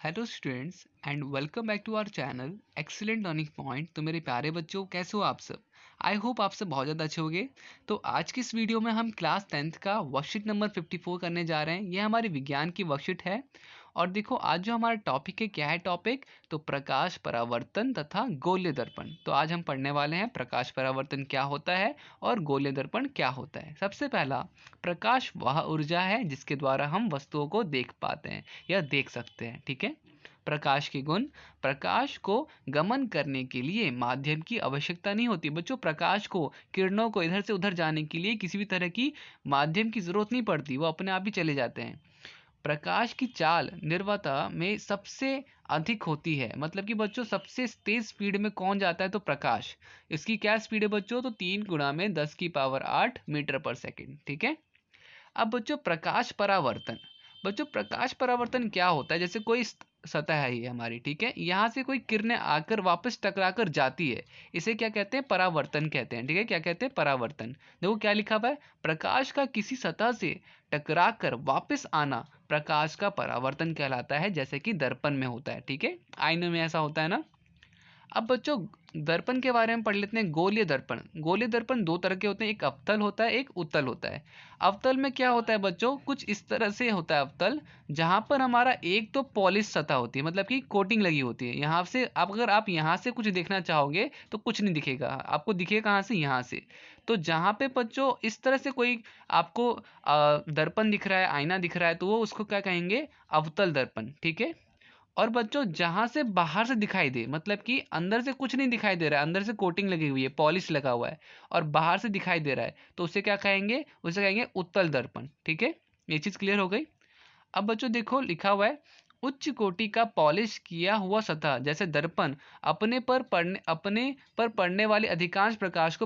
Hello students and welcome back to our channel excellent learning point. तो मेरे प्यारे बच्चों, कैसे हो आप सब? आई होप आप सब बहुत ज़्यादा अच्छे होंगे। तो आज की इस वीडियो में हम क्लास 10th का वर्कशीट नंबर 54 करने जा रहे हैं। यह हमारी विज्ञान की वर्कशीट है। और देखो, आज जो हमारा टॉपिक है, क्या है टॉपिक? तो प्रकाश परावर्तन तथा गोलीय दर्पण। तो आज हम पढ़ने वाले हैं प्रकाश परावर्तन क्या होता है और गोलीय दर्पण क्या होता है। सबसे पहला, प्रकाश वह ऊर्जा है जिसके द्वारा हम वस्तुओं को देख पाते हैं या देख सकते हैं। ठीक है। प्रकाश के गुण: प्रकाश को गमन करने के लिए माध्यम की आवश्यकता नहीं होती। बच्चों, प्रकाश को, किरणों को इधर से उधर जाने के लिए किसी भी तरह की माध्यम की जरूरत नहीं पड़ती, वो अपने आप ही चले जाते हैं। प्रकाश की चाल निर्वाता में सबसे अधिक होती है। मतलब कि बच्चों, सबसे तेज स्पीड में कौन जाता है? तो प्रकाश। इसकी क्या स्पीड है बच्चों? तो 3 गुणा में 10⁸ मीटर पर सेकेंड। ठीक है। अब बच्चों, प्रकाश परावर्तन। बच्चों, प्रकाश परावर्तन क्या होता है? जैसे कोई सतह है ये हमारी, ठीक है, यहाँ से कोई किरणें आकर वापस टकराकर जाती है, इसे क्या कहते हैं? परावर्तन कहते हैं। ठीक है, क्या कहते हैं? परावर्तन। देखो क्या लिखा हुआ है, प्रकाश का किसी सतह से टकराकर वापस आना प्रकाश का परावर्तन कहलाता है, जैसे कि दर्पण में होता है। ठीक है, आईने में ऐसा होता है ना। अब बच्चों, दर्पण के बारे में पढ़ लेते हैं। गोलीय दर्पण। गोलीय दर्पण दो तरह के होते हैं, एक अवतल होता है, एक उत्तल होता है। अवतल में क्या होता है बच्चों? कुछ इस तरह से होता है अवतल, जहां पर हमारा एक तो पॉलिश सतह होती है, मतलब कि कोटिंग लगी होती है। यहाँ से आप, अगर आप यहाँ से कुछ देखना चाहोगे तो कुछ नहीं दिखेगा आपको। दिखेगा कहाँ से? यहाँ से। तो जहाँ पे बच्चों इस तरह से कोई आपको दर्पण दिख रहा है, आईना दिख रहा है, तो वो उसको क्या कहेंगे? अवतल दर्पण। ठीक है। और बच्चों, जहां से बाहर से दिखाई दे, मतलब कि अंदर से कुछ नहीं दिखाई दे रहा है, अंदर से कोटिंग लगी हुई है, पॉलिश लगा हुआ है, और बाहर से दिखाई दे रहा है, तो उसे क्या कहेंगे? उसे कहेंगे उत्तल दर्पण। ठीक है, ये चीज क्लियर हो गई। अब बच्चों देखो, लिखा हुआ है, उच्च कोटि का पॉलिश किया हुआ सतह जैसे दर्पण अपने पर पड़ने वाले अधिकांश प्रकाश को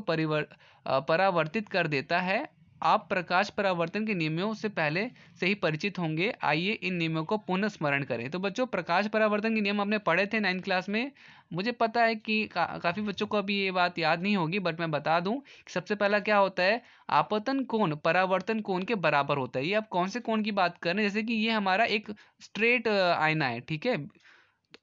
परावर्तित कर देता है। आप प्रकाश परावर्तन के नियमों से पहले से ही परिचित होंगे। आइए इन नियमों को पुनः स्मरण करें। तो बच्चों, प्रकाश परावर्तन के नियम हमने पढ़े थे 9th क्लास में। मुझे पता है कि काफ़ी बच्चों को अभी ये बात याद नहीं होगी, बट मैं बता दूं कि सबसे पहला क्या होता है? आपतन कोण परावर्तन कोण के बराबर होता है। ये आप कौन से कोण की बात कर रहे हैं? जैसे कि ये हमारा एक स्ट्रेट आईना है, ठीक है,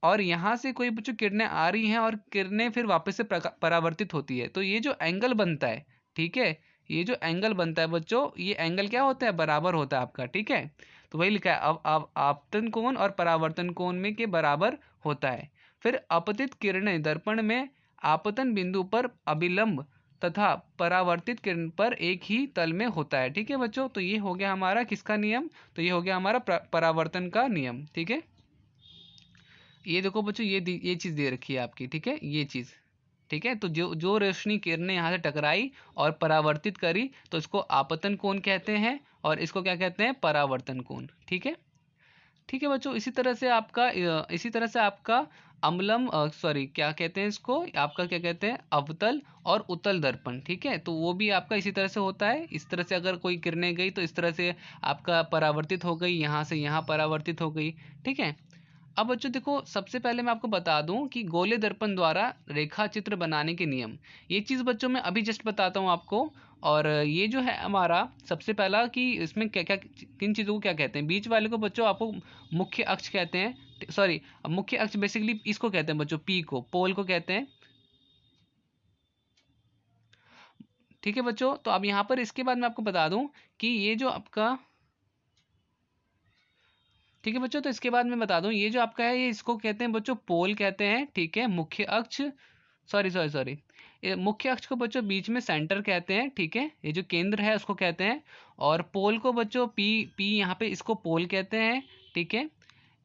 और यहाँ से कोई बच्चों किरणें आ रही हैं और किरणें फिर वापस से परावर्तित होती है, तो ये जो एंगल बनता है, ठीक है, ये जो एंगल बनता है बच्चों, ये एंगल क्या होता है? बराबर होता है आपका। ठीक है, तो वही लिखा है, अब आपतन कोण और परावर्तन कोण में के बराबर होता है। फिर अपतित किरणें दर्पण में आपतन बिंदु पर अभिलंब तथा परावर्तित किरण पर एक ही तल में होता है। ठीक है बच्चों, तो ये हो गया हमारा किसका नियम? तो ये हो गया हमारा परावर्तन का नियम। ठीक है, ये देखो बच्चों, ये चीज दे रखी है आपकी। ठीक है, ये चीज। ठीक है, तो जो जो रोशनी किरणें यहाँ से टकराई और परावर्तित करी, तो इसको आपतन कोण कहते हैं, और इसको क्या कहते हैं? परावर्तन कोण। ठीक है। ठीक है बच्चों, इसी तरह से आपका अम्लम, सॉरी, क्या कहते हैं इसको? आपका क्या कहते हैं? अवतल और उत्तल दर्पण। ठीक है, तो वो भी आपका इसी तरह से होता है। इस तरह से अगर कोई किरणें गई तो इस तरह से आपका परावर्तित हो गई, यहाँ से यहाँ परावर्तित हो गई। ठीक है। अब बच्चों देखो, सबसे पहले मैं आपको बता दूं कि गोलीय दर्पण द्वारा रेखा चित्र बनाने के नियम। ये चीज बच्चों मैं अभी जस्ट बताता हूं आपको। और ये जो है हमारा सबसे पहला, कि इसमें क्या क्या, किन चीजों को क्या कहते हैं? बीच वाले को बच्चों आपको मुख्य अक्ष कहते हैं। सॉरी, मुख्य अक्ष बेसिकली इसको कहते हैं बच्चों, पी को, पोल को कहते हैं। ठीक है बच्चों, तो अब यहाँ पर इसके बाद मैं आपको बता दूं कि ये जो आपका, ठीक है बच्चों, तो इसके बाद मैं बता दूं, ये जो आपका है, ये इसको कहते हैं बच्चों पोल कहते हैं। ठीक है, मुख्य अक्ष, सॉरी सॉरी सॉरी, ये मुख्य अक्ष को बच्चों बीच में सेंटर कहते हैं। ठीक है, ये जो केंद्र है उसको कहते हैं। और पोल को बच्चों पी पी यहाँ पे इसको पोल कहते हैं। ठीक है।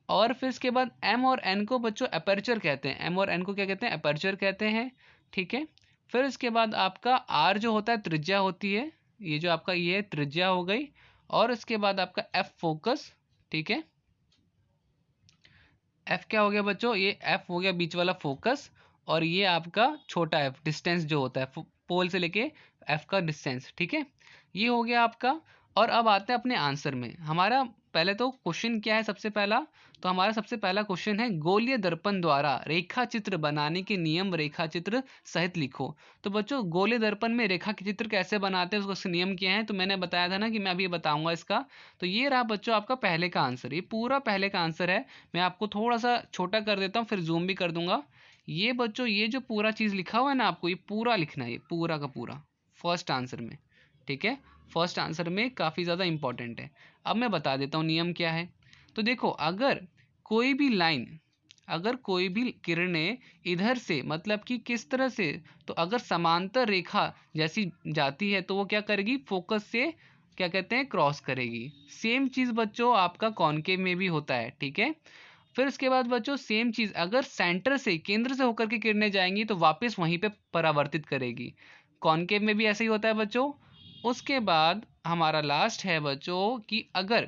और फिर इसके बाद एम और एन को बच्चों अपर्चर कहते हैं। एम और एन को क्या कहते हैं? अपर्चर कहते हैं। ठीक है। फिर इसके बाद आपका आर जो होता है, त्रिज्या होती है। ये जो आपका ये त्रिज्या हो गई। और इसके बाद आपका एफ फोकस। ठीक है, एफ क्या हो गया बच्चों? ये एफ हो गया बीच वाला फोकस। और ये आपका छोटा एफ, डिस्टेंस जो होता है पोल से लेके एफ का डिस्टेंस। ठीक है, ये हो गया आपका। और अब आते हैं अपने आंसर में। हमारा पहले तो क्वेश्चन क्या है सबसे पहला, तो हमारा सबसे पहला क्वेश्चन है गोलीय दर्पण द्वारा रेखा चित्र बनाने के नियम रेखा चित्र सहित लिखो। तो बच्चों गोलीय दर्पण में रेखा के चित्र कैसे बनाते हैं उसके नियम क्या है, तो मैंने बताया था ना कि मैं अभी बताऊंगा इसका। तो ये रहा बच्चों आपका पहले का आंसर, ये पूरा पहले का आंसर है। मैं आपको थोड़ा सा छोटा कर देता हूँ, फिर जूम भी कर दूंगा। ये बच्चों ये जो पूरा चीज लिखा हुआ है ना, आपको ये पूरा लिखना है, ये पूरा का पूरा फर्स्ट आंसर में। ठीक है, फर्स्ट आंसर में काफ़ी ज़्यादा इंपॉर्टेंट है। अब मैं बता देता हूँ नियम क्या है। तो देखो अगर कोई भी लाइन, अगर कोई भी किरणें इधर से मतलब कि किस तरह से, तो अगर समांतर रेखा जैसी जाती है तो वो क्या करेगी, फोकस से क्या कहते हैं क्रॉस करेगी। सेम चीज़ बच्चों आपका कॉनकेव में भी होता है। ठीक है, फिर उसके बाद बच्चों सेम चीज़ अगर सेंटर से केंद्र से होकर के किरणें जाएंगी तो वापस वहीं पे परावर्तित करेगी। कॉनकेव में भी ऐसा ही होता है बच्चों। उसके बाद हमारा लास्ट है बच्चों कि अगर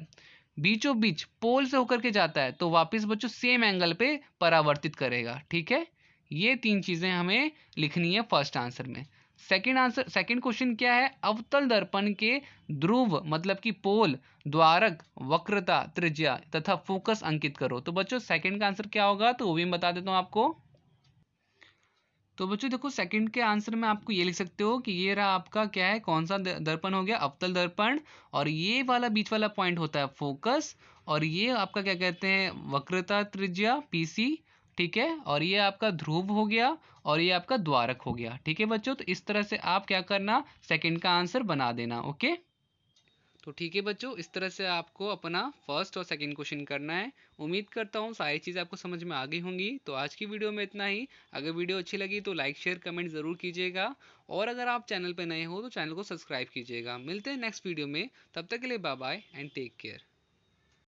बीचों बीच पोल से होकर के जाता है तो वापस बच्चों सेम एंगल पे परावर्तित करेगा। ठीक है, ये तीन चीजें हमें लिखनी है फर्स्ट आंसर में। सेकंड आंसर, सेकंड क्वेश्चन क्या है, अवतल दर्पण के ध्रुव मतलब कि पोल, द्वारक, वक्रता, त्रिज्या तथा फोकस अंकित करो। तो बच्चों सेकंड का आंसर क्या होगा, तो वो भी मैं बता देता हूं आपको। तो बच्चों देखो सेकंड के आंसर में आपको ये लिख सकते हो कि ये रहा आपका क्या है, कौन सा दर्पण हो गया, अवतल दर्पण। और ये वाला बीच वाला पॉइंट होता है फोकस। और ये आपका क्या कहते हैं, वक्रता त्रिज्या पीसी। ठीक है, और ये आपका ध्रुव हो गया, और ये आपका द्वारक हो गया। ठीक है बच्चों, तो इस तरह से आप क्या करना, सेकंड का आंसर बना देना। ओके, तो ठीक है बच्चों, इस तरह से आपको अपना फर्स्ट और सेकंड क्वेश्चन करना है। उम्मीद करता हूँ सारी चीज़ आपको समझ में आ गई होंगी। तो आज की वीडियो में इतना ही। अगर वीडियो अच्छी लगी तो लाइक शेयर कमेंट ज़रूर कीजिएगा, और अगर आप चैनल पर नए हो तो चैनल को सब्सक्राइब कीजिएगा। मिलते हैं नेक्स्ट वीडियो में, तब तक के लिए bye bye and take care.